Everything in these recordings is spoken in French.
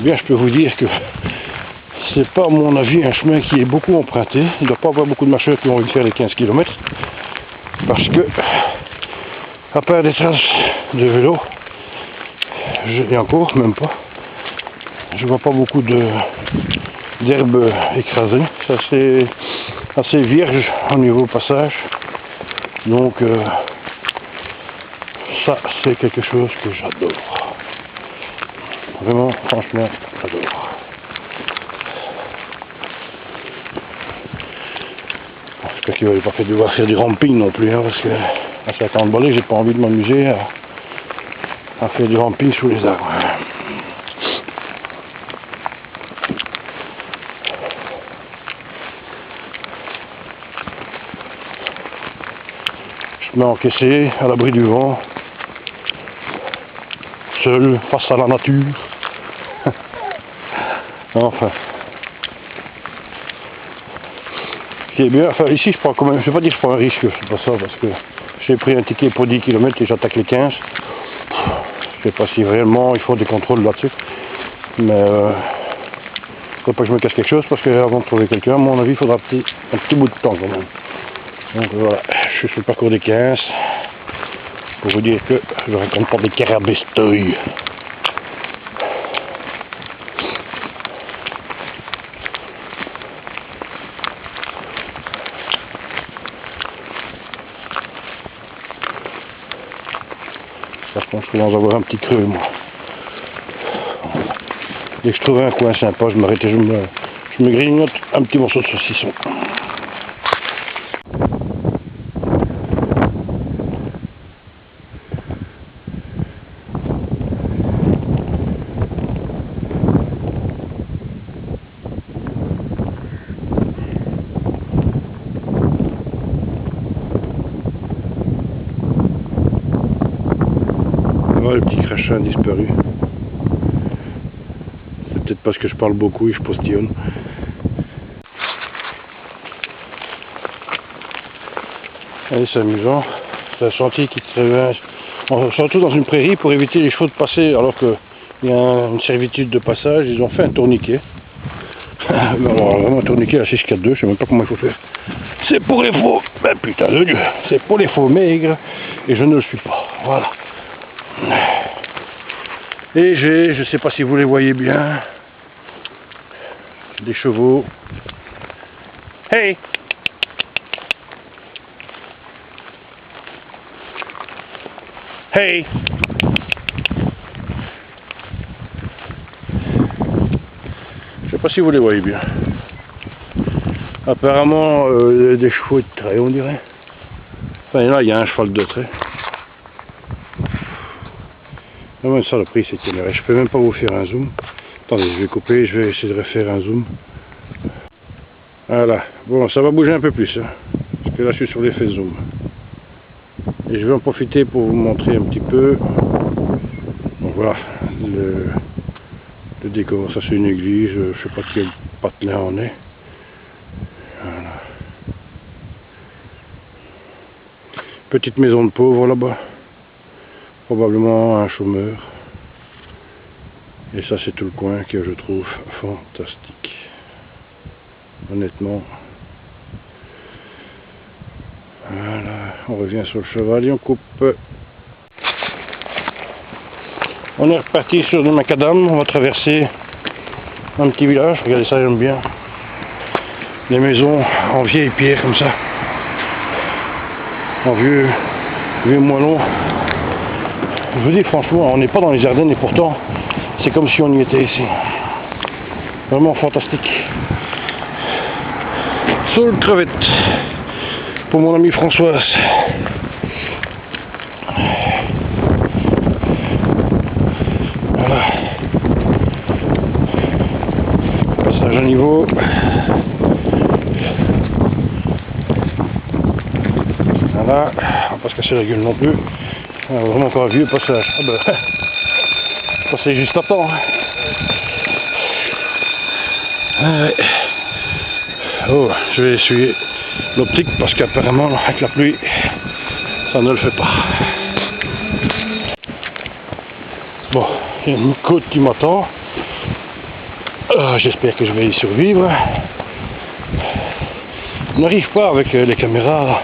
bien je peux vous dire que c'est pas à mon avis un chemin qui est beaucoup emprunté. Il ne doit pas avoir beaucoup de marcheurs qui ont envie de faire les 15 km. Parce que, à part des traces de vélo, et encore, même pas, je vois pas beaucoup d'herbes écrasées. C'est assez vierge au niveau passage. Donc, ça, c'est quelque chose que j'adore. Vraiment, franchement, j'adore. J'espère qu'il ne va pas devoir faire du ramping non plus, hein, parce que à 50 balais, j'ai pas envie de m'amuser à faire du ramping sous les arbres. Je me encaissé à l'abri du vent, seul, face à la nature. Enfin. Ce qui est bien, enfin ici je prends quand même, je vais pas dire que je prends un risque, c'est pas ça, parce que j'ai pris un ticket pour 10 km et j'attaque les 15. Je sais pas si réellement il faut des contrôles là-dessus, mais il ne faut pas que je me casse quelque chose, parce qu'avant de trouver quelqu'un, à mon avis, il faudra un petit bout de temps quand même. Donc voilà, je suis sur le parcours des 15, pour vous dire que je raconte pas des carabestouilles. Par contre, je commence à avoir un petit creux, moi. Dès que je trouve un coin sympa, je m'arrête et je me grignote un petit morceau de saucisson. Voilà, le petit crachat a disparu. C'est peut-être parce que je parle beaucoup et je postillonne. Allez, c'est amusant. C'est un sentier qui traverse, surtout dans une prairie, pour éviter les chevaux de passer, alors qu'il y a une servitude de passage. Ils ont fait un tourniquet. Alors, vraiment un tourniquet à 642, je sais même pas comment il faut faire. C'est pour les faux, ben putain de Dieu, c'est pour les faux maigres, et je ne le suis pas. Voilà. Et j'ai, je sais pas si vous les voyez bien, des chevaux. Hey! Hey! Je sais pas si vous les voyez bien. Apparemment des chevaux de trait, on dirait. Enfin là il y a un cheval de trait. Vraiment une saloperie cette caméra. Je peux même pas vous faire un zoom. Attendez, je vais couper, je vais essayer de refaire un zoom. Voilà. Bon, ça va bouger un peu plus, hein, parce que là je suis sur l'effet zoom. Et je vais en profiter pour vous montrer un petit peu. Donc voilà, le décor. Ça c'est une église, je sais pas quel patelin on est. Voilà. Petite maison de pauvres là-bas. Probablement un chômeur. Et ça c'est tout le coin que je trouve fantastique. Honnêtement. Voilà, on revient sur le cheval et on coupe. On est reparti sur le macadam, on va traverser un petit village. Regardez ça, j'aime bien. Les maisons en vieille pierre comme ça. En vieux moellon. Je vous dis franchement, on n'est pas dans les Ardennes et pourtant c'est comme si on y était ici. Vraiment fantastique. Saule crevette pour mon amie Françoise. Voilà. Passage à niveau. Voilà. On va pas se casser la gueule non plus. Vraiment encore un vieux passage. Ah ben, passez juste à temps. Ah ouais. Oh, je vais essuyer l'optique parce qu'apparemment avec la pluie ça ne le fait pas. Bon, il y a une côte qui m'attend. J'espère que je vais y survivre. On n'arrive pas avec les caméras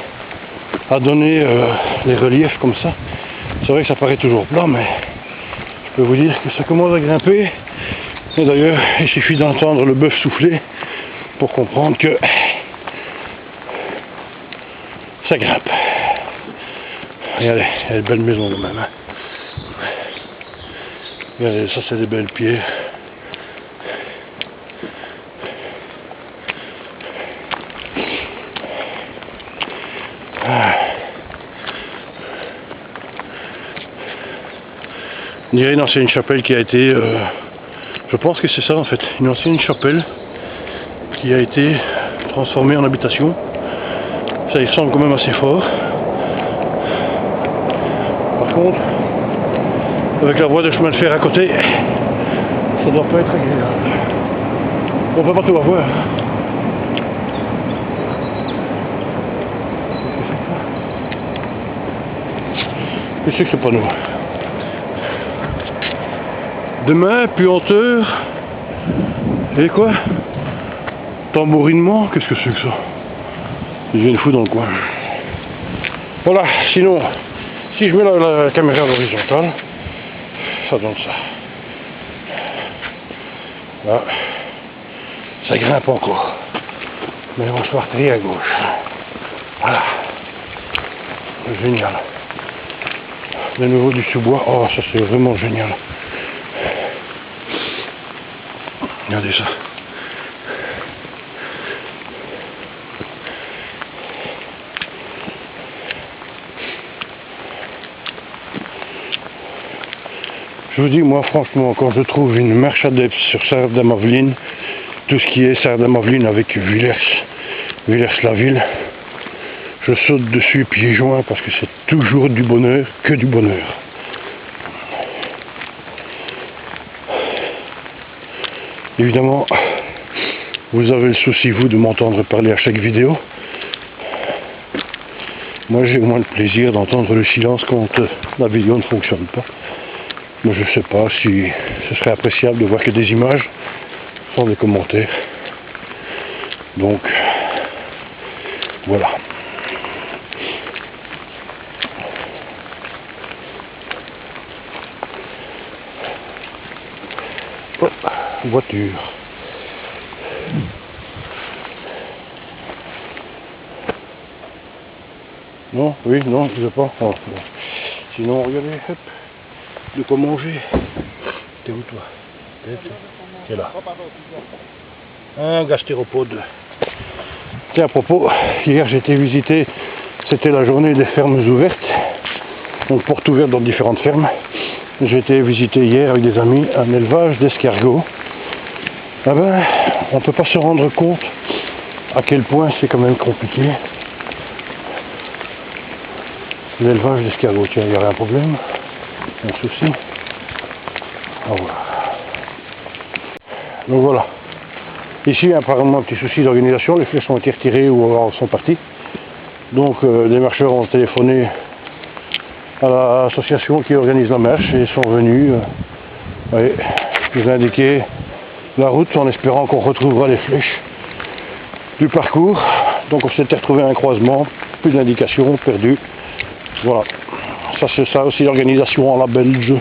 à donner les reliefs comme ça. C'est vrai que ça paraît toujours plat, mais je peux vous dire que ça commence à grimper. Et d'ailleurs, il suffit d'entendre le bœuf souffler pour comprendre que ça grimpe. Regardez, il y a une belle maison quand même. Hein. Regardez, ça c'est des belles pierres. On dirait une ancienne chapelle qui a été, je pense que c'est ça en fait, une ancienne chapelle qui a été transformée en habitation. Ça y ressemble quand même assez fort. Par contre, avec la voie de chemin de fer à côté, ça doit pas être agréable. On peut pas tout avoir. Je sais que c'est pas nous. Demain, puanteur. Et quoi? Tambourinement? Qu'est-ce que c'est que ça? J'ai une fou dans le coin. Voilà, sinon, si je mets la caméra à l'horizontale, ça donne ça. Là, ça grimpe encore. Mais on se partit à gauche. Voilà. Génial. De nouveau du sous-bois. Oh, ça c'est vraiment génial. Regardez ça. Je vous dis, moi franchement, quand je trouve une marche adepte sur Saart-de-Maveline, tout ce qui est Saart-de-Maveline avec Villers-la-Ville, je saute dessus pieds joints parce que c'est toujours du bonheur, que du bonheur. Évidemment, vous avez le souci, vous, de m'entendre parler à chaque vidéo. Moi, j'ai au moins le plaisir d'entendre le silence quand la vidéo ne fonctionne pas. Mais je ne sais pas si ce serait appréciable de voir que des images sans des commentaires. Donc, voilà. Oh, voiture. Non, oui, non, je ne veux pas. Oh, bon. Sinon, regardez, hop, de quoi manger. T'es où toi? T'es là. Un gastéropode. Tiens, à propos, hier j'ai été visiter, c'était la journée des fermes ouvertes, donc portes ouvertes dans différentes fermes. J'ai été visiter hier avec des amis un élevage d'escargots. Ah ben, on ne peut pas se rendre compte à quel point c'est quand même compliqué. L'élevage d'escargots, tiens, il y aurait un problème, un souci. Au revoir. Donc voilà. Ici, apparemment, un petit souci d'organisation, les flèches ont été retirées ou sont parties. Donc, les marcheurs ont téléphoné à l'association qui organise la marche et sont venus nous indiquer la route en espérant qu'on retrouvera les flèches du parcours. Donc, on s'était retrouvé à un croisement, plus d'indications, perdu. Voilà. Ça, c'est ça aussi l'organisation à la belge.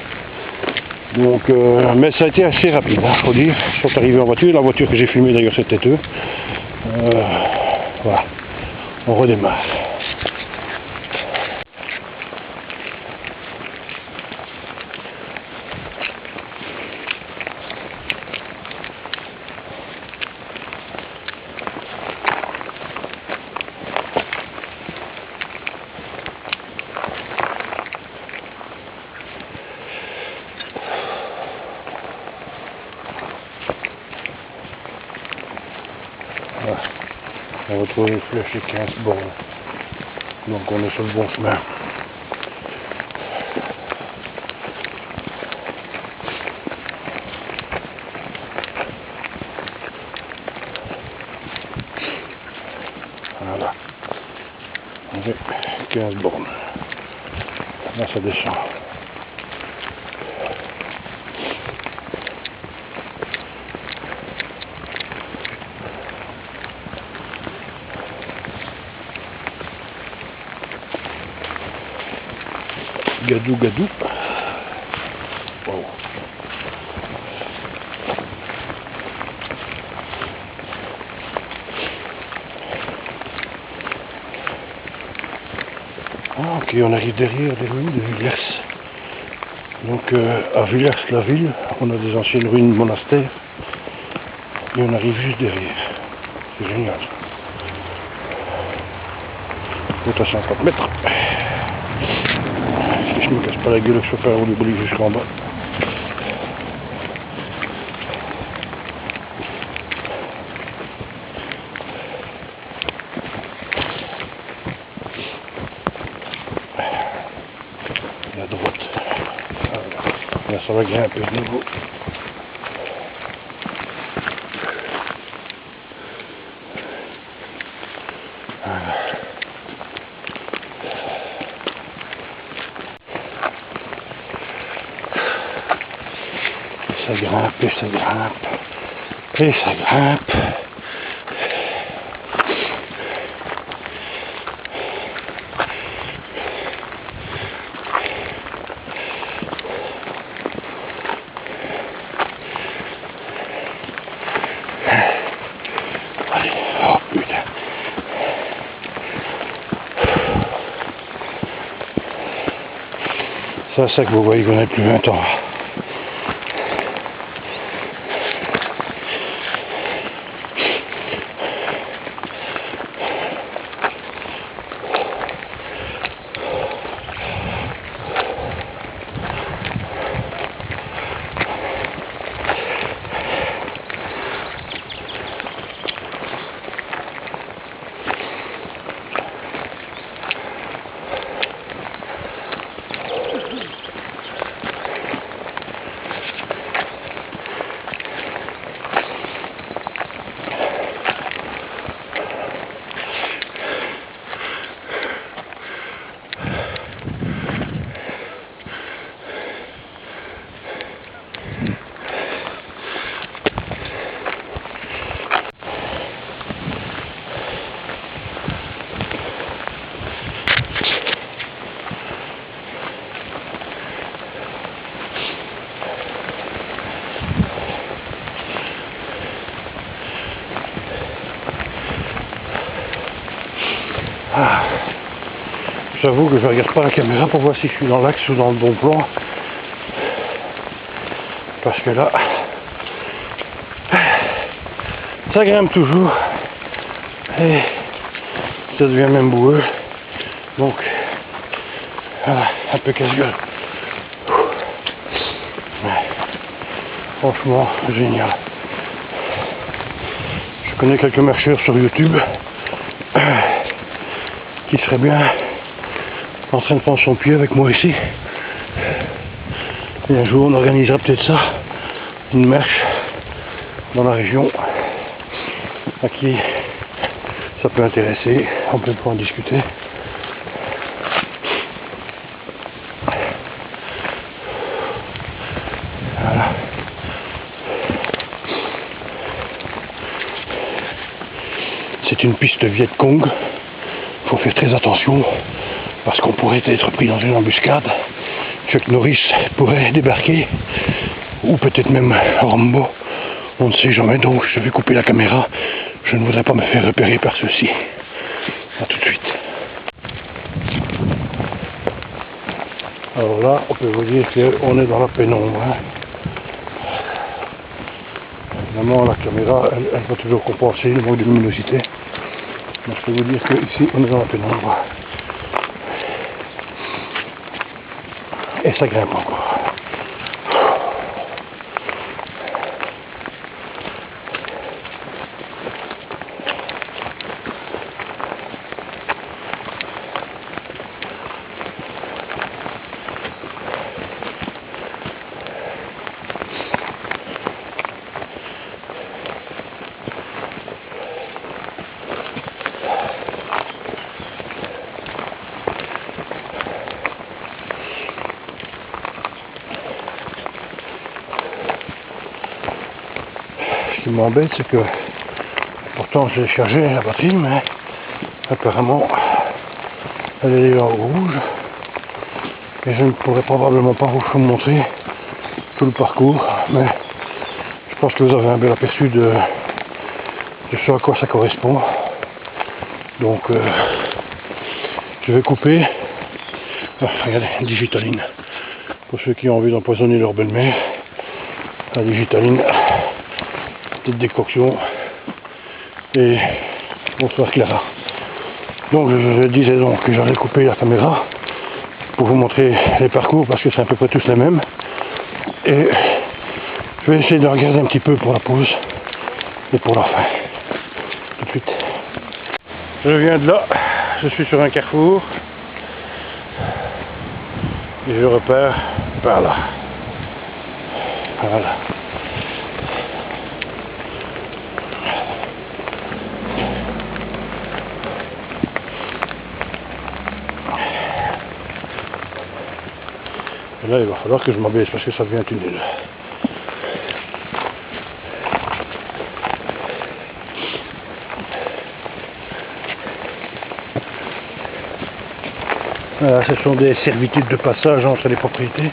Donc, mais ça a été assez rapide, hein, faut dire. Ils sont arrivés en voiture. La voiture que j'ai filmée d'ailleurs c'était eux. Voilà. On redémarre. Voilà. On retrouve une flèche et 15 bornes. Donc on est sur le bon chemin. Voilà. On est 15 bornes. Là ça descend. Gadou Gadou. Wow. Ah, ok, on arrive derrière les ruines de Villers. Donc à Villers-la-Ville, on a des anciennes ruines de monastères. Et on arrive juste derrière. C'est génial. Route à 50 mètres. Si je me casse pas la gueule, je peux faire rouler brûler jusqu'en bas. La droite. Là, ça va grimper de nouveau. Voilà. Ça grimpe, et ça grimpe, et ça grimpe. Allez, oh putain. Ça que vous voyez qu'on est plus 20 ans. Ah. J'avoue que je regarde pas la caméra pour voir si je suis dans l'axe ou dans le bon plan. Parce que là, ça grimpe toujours. Et ça devient même boueux. Donc, voilà, un peu casse-gueule. Franchement, génial. Je connais quelques marcheurs sur YouTube qui seraient bien en train de prendre son pied avec moi ici. Et un jour, on organisera peut-être ça, une marche dans la région à qui ça peut intéresser, on peut pouvoir en discuter. Voilà. C'est une piste Viet Cong, il faut faire très attention parce qu'on pourrait être pris dans une embuscade. Chuck Norris pourrait débarquer, ou peut-être même Rambo, on ne sait jamais, donc je vais couper la caméra, je ne voudrais pas me faire repérer par ceci. A tout de suite. Alors là, on peut vous dire qu'on est dans la pénombre. Hein. Évidemment, la caméra, elle va toujours compenser le manque de luminosité. Mais je peux vous dire qu'ici, on est dans la pénombre. Et ça grimpe encore. Ce qui m'embête, c'est que pourtant j'ai chargé la batterie, mais apparemment elle est en rouge et je ne pourrai probablement pas vous montrer tout le parcours, mais je pense que vous avez un bel aperçu de ce à quoi ça correspond. Donc je vais couper. Ah, regardez, digitaline. Pour ceux qui ont envie d'empoisonner leur belle-mère, la digitaline, petite décoction. Et bonsoir Clara. Donc je disais donc que j'allais couper la caméra pour vous montrer les parcours parce que c'est à peu près tous les mêmes. Et je vais essayer de regarder un petit peu pour la pause et pour la fin. Tout de suite. Je viens de là, je suis sur un carrefour et je repars par là. Voilà. Et là, il va falloir que je m'abaisse parce que ça devient un tunnel. Voilà, ce sont des servitudes de passage entre les propriétés.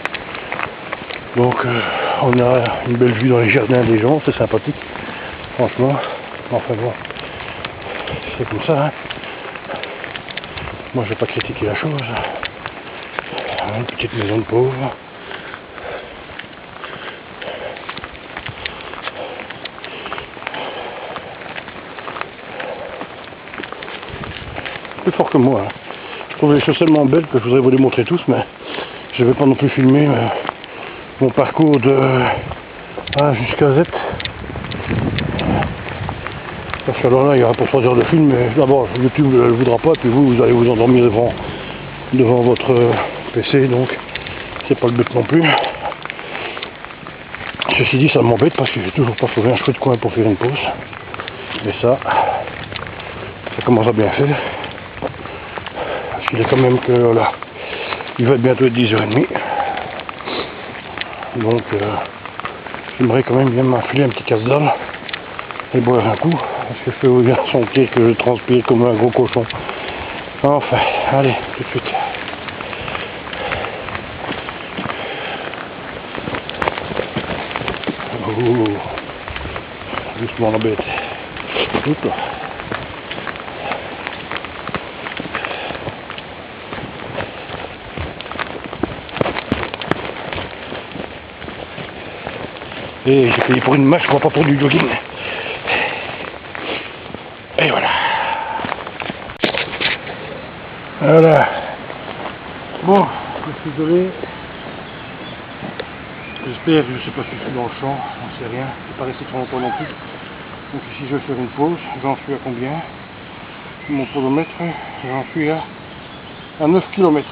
Donc on a une belle vue dans les jardins des gens, c'est sympathique, franchement. Enfin bon, c'est comme ça. Hein. Moi je vais pas critiquer la chose. Une petite maison de pauvres. Plus fort que moi. Hein. Je trouve les choses tellement belles que je voudrais vous les montrer tous, mais je ne vais pas non plus filmer mon parcours de A jusqu'à Z. Parce que alors là, il y aura pour 3 heures de film, mais d'abord, YouTube ne le voudra pas, puis vous allez vous endormir devant votre PC, donc c'est pas le but non plus. Ceci dit, ça m'embête parce que j'ai toujours pas trouvé un chouette coin pour faire une pause. Et ça commence à bien faire. Parce qu'il est quand même que là, il va bientôt être 10h30. Donc j'aimerais quand même bien m'enfiler un petit casse-dalle et boire un coup. Parce que je peux vous bien sentir que je transpire comme un gros cochon. Enfin, allez, tout de suite. Oh, doucement la bête. Oups là. Et j'ai payé pour une marche, pas pour du jogging. Et voilà. Voilà. Bon, je suis désolé. J'espère, je sais pas si je suis dans le champ, j'en sais rien. Je ne vais pas rester trop longtemps non plus. Donc ici je vais faire une pause. J'en suis à combien? Mon podomètre, j'en suis à 9 km.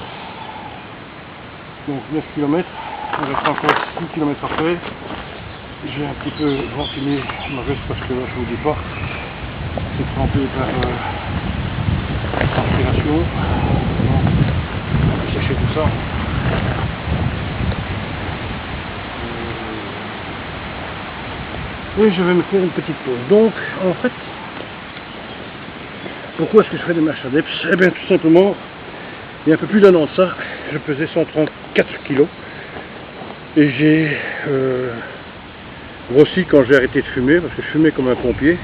Donc 9 km, il reste encore 6 km à faire. J'ai un petit peu ventilé ma veste parce que là je vous dis pas, c'est trempé par transpiration. Donc on va sécher tout ça. Et je vais me faire une petite pause. Donc en fait, pourquoi est-ce que je fais des marches adeptes? Eh bien tout simplement, il y a un peu plus d'un an de ça, je pesais 134 kg et j'ai grossi quand j'ai arrêté de fumer, parce que je fumais comme un pompier.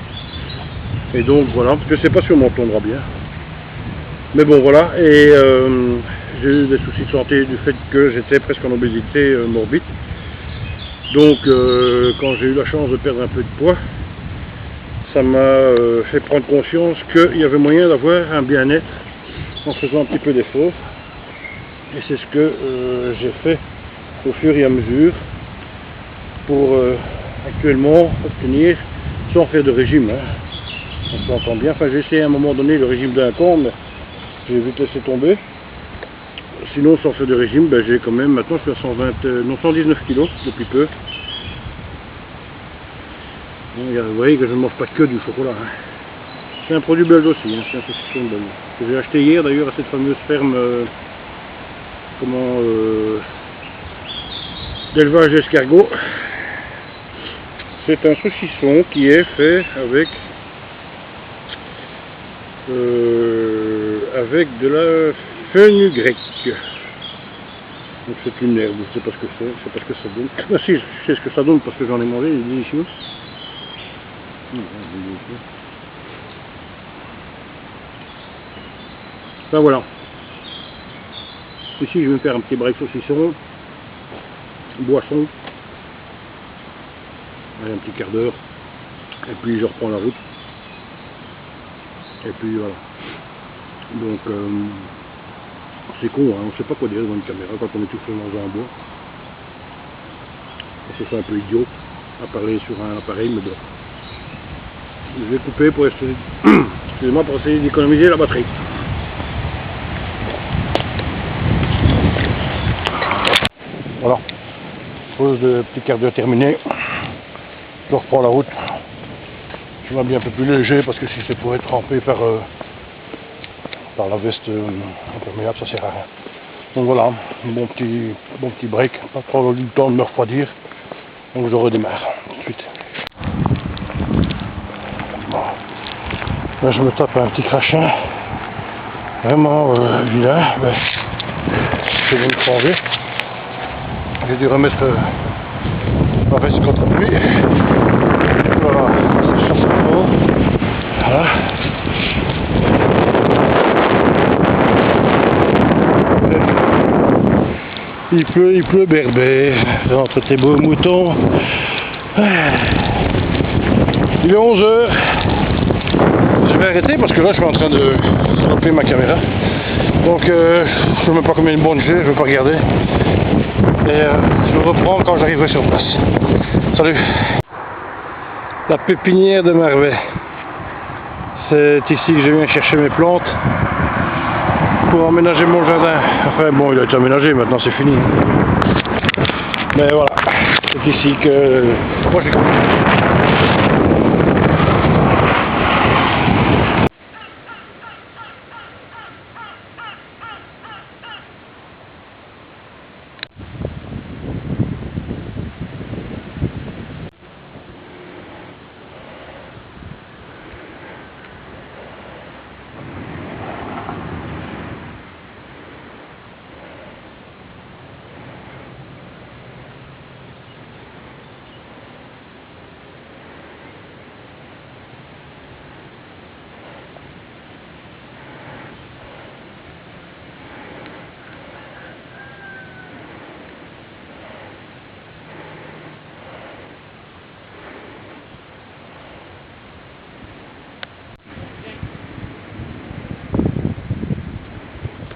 Et donc voilà, parce que je sais pas si on m'entendra bien. Mais bon voilà, et j'ai eu des soucis de santé du fait que j'étais presque en obésité morbide. Donc quand j'ai eu la chance de perdre un peu de poids, ça m'a fait prendre conscience qu'il y avait moyen d'avoir un bien-être en faisant un petit peu d'effort. Et c'est ce que j'ai fait au fur et à mesure pour actuellement obtenir, sans faire de régime, hein. On s'entend bien. Enfin, j'ai essayé à un moment donné le régime d'un camp, mais j'ai vite laissé tomber. Sinon, sans faire de régime, ben, j'ai quand même, maintenant je suis à 119 kg depuis peu. Vous voyez que je ne mange pas que du chocolat. Hein. C'est un produit belge aussi, hein, c'est un saucisson belge. Que j'ai acheté hier d'ailleurs à cette fameuse ferme d'élevage d'escargots. C'est un saucisson qui est fait avec de la fenugrec. Donc c'est une herbe, je sais pas ce que c'est, je sais pas ce que ça donne. Ah si, je sais ce que ça donne parce que j'en ai mangé, il est délicieux. Ben voilà. Ici je vais me faire un petit break saucisson, boisson. Allez, un petit quart d'heure. Et puis je reprends la route. Et puis voilà. Donc c'est con, hein, on ne sait pas quoi dire devant une caméra quand on est tout seul dans un bois. Ça fait un peu idiot à parler sur un appareil, mais bon. Je vais couper pour essayer, excusez-moi, pour essayer d'économiser la batterie. Voilà. Pause de petit quart d'heure terminée. Je reprends la route. Je m'habille un peu plus léger parce que si c'est pour être trempé par la veste imperméable, ça sert à rien. Donc voilà, un bon petit break, pas trop eu le temps de me refroidir. Donc je redémarre tout de suite. Bon. Là je me tape un petit crachin. Vraiment vilain. Ben, je vais me changer. J'ai dû remettre ma veste contre la pluie. Voilà, ça chasse fort. Voilà. Il pleut berbère, entre tes beaux moutons. Il est 11 h. Je vais arrêter parce que là je suis en train de stopper ma caméra. Donc je ne sais même pas combien de bonnes j'ai, je ne vais pas regarder. Et je reprends quand j'arriverai sur place. Salut. La pépinière de Marvet. C'est ici que je viens chercher mes plantes pour aménager mon jardin. Enfin bon, il a été aménagé, maintenant c'est fini. Mais voilà, c'est ici que moi j'ai commencé.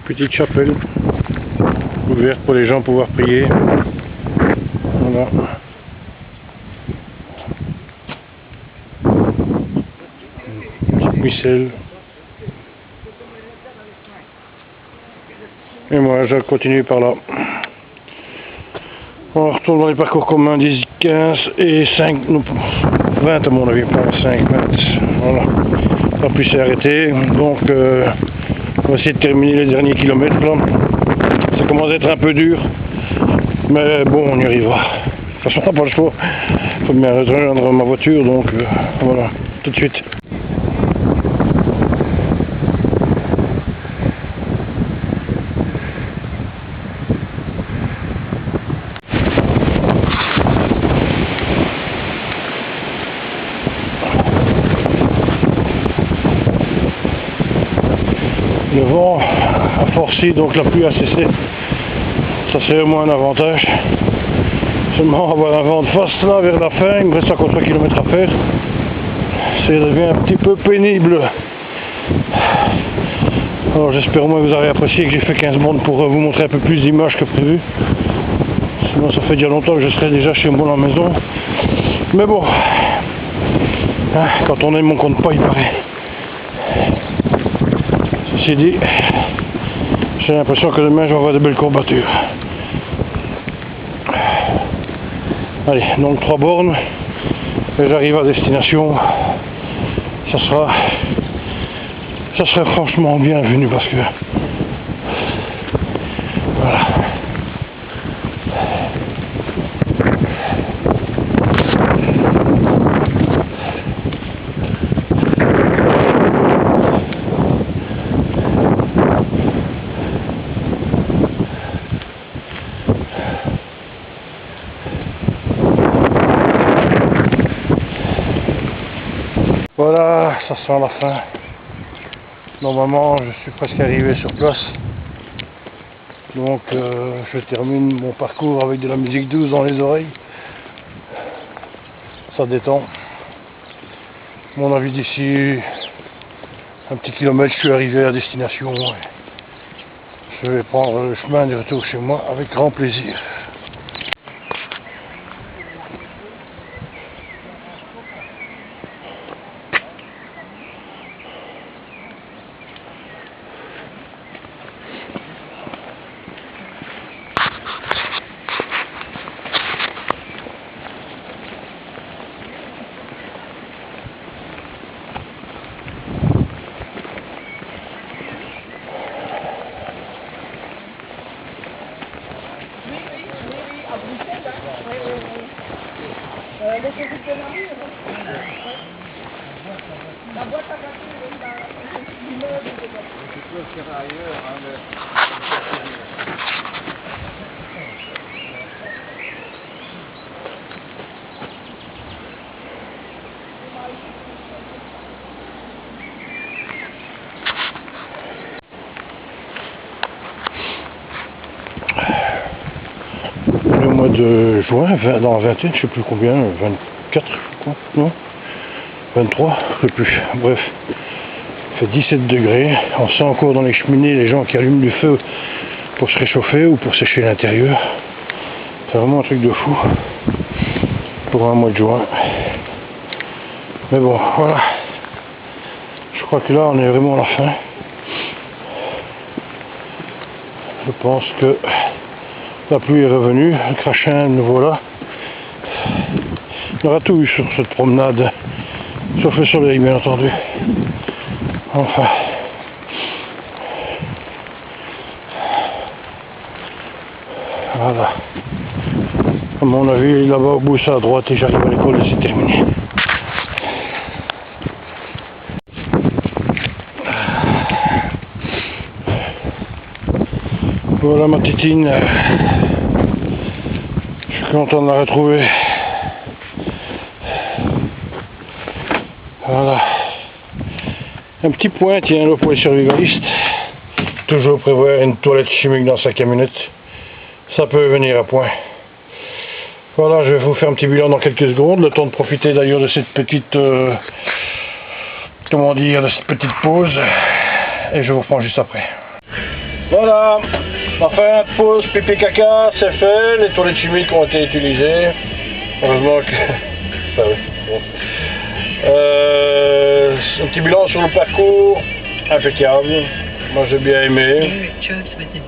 Petite chapelle ouverte pour les gens pouvoir prier. Voilà. Michel. Et moi je continue par là. On retourne dans les parcours communs 10, 15 et 5, non, 20 à mon avis, pas 5, 20. Voilà. Ça puis s'est arrêté. Donc on va essayer de terminer les derniers kilomètres là. Ça commence à être un peu dur. Mais bon, on y arrivera. De toute façon, on n'a pas le choix. Il faut bien rejoindre ma voiture, donc voilà, tout de suite. Le vent a forci, donc la pluie a cessé. Ça c'est au moins un avantage. Seulement avoir un vent de face là vers la fin, il me reste encore 3 km à faire. Ça devient un petit peu pénible. Alors j'espère au moins que vous avez apprécié que j'ai fait 15 bandes pour vous montrer un peu plus d'images que prévu. Sinon ça fait déjà longtemps que je serais déjà chez moi à la maison. Mais bon, hein, quand on aime on compte pas, il paraît. Ceci dit, j'ai l'impression que demain je vais avoir de belles courbatures. Allez, donc 3 bornes et j'arrive à destination. Ça serait franchement bienvenu parce que voilà. Voilà, ça sent la fin. Normalement, je suis presque arrivé sur place. Donc, je termine mon parcours avec de la musique douce dans les oreilles. Ça détend. Mon avis d'ici, un petit kilomètre, je suis arrivé à destination. Je vais prendre le chemin de retour chez moi avec grand plaisir. La boîte à gâteaux, tu peux le faire ailleurs, Le mois de juin, dans la vingtaine, je sais plus combien, 24, je crois, non 23, je sais plus, bref. Il fait 17 degrés, on sent encore dans les cheminées les gens qui allument du feu pour se réchauffer ou pour sécher l'intérieur. C'est vraiment un truc de fou pour un mois de juin. Mais bon, voilà. Je crois que là, on est vraiment à la fin. Je pense que la pluie est revenue, le crachin de nouveau là. On aura tout eu sur cette promenade, sauf le soleil bien entendu. Enfin. Voilà. À mon avis, là-bas au bout, c'est à droite et j'arrive à l'école et c'est terminé. Voilà ma tétine. Je suis content de la retrouver. Voilà. Un petit point, tiens, là pour les survivalistes. Toujours prévoir une toilette chimique dans sa camionnette. Ça peut venir à point. Voilà, je vais vous faire un petit bilan dans quelques secondes. Le temps de profiter d'ailleurs de cette petite... comment dire, de cette petite pause. Et je vous reprends juste après. Voilà. Enfin, pause pipi caca, c'est fait. Les toilettes chimiques ont été utilisées. Heureusement que... ça oui. Bon. Un petit bilan sur le parcours, impeccable, moi j'ai bien aimé,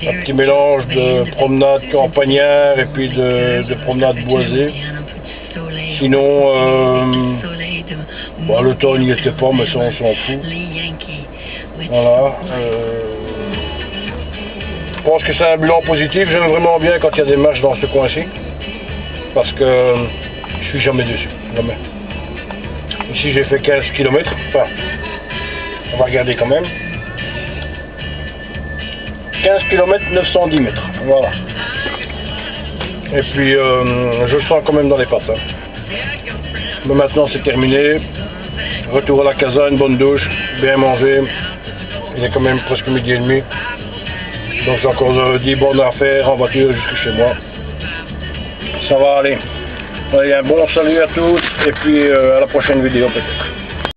un petit mélange de promenade campagnard et puis de promenade boisée. Sinon, bon, le temps n'y était pas, mais ça on s'en fout. Voilà. Je pense que c'est un bilan positif, j'aime vraiment bien quand il y a des marches dans ce coin-ci, parce que je suis jamais déçu, jamais. Ici j'ai fait 15 km, enfin, on va regarder quand même. 15 km 910 mètres, voilà. Et puis je le sens quand même dans les pattes. Hein. Mais maintenant c'est terminé. Retour à la casa, une bonne douche, bien manger. Il est quand même presque midi et demi. Donc j'ai encore 10 bornes à faire en voiture jusque chez moi. Ça va aller. Allez, un bon salut à tous et puis à la prochaine vidéo peut-être.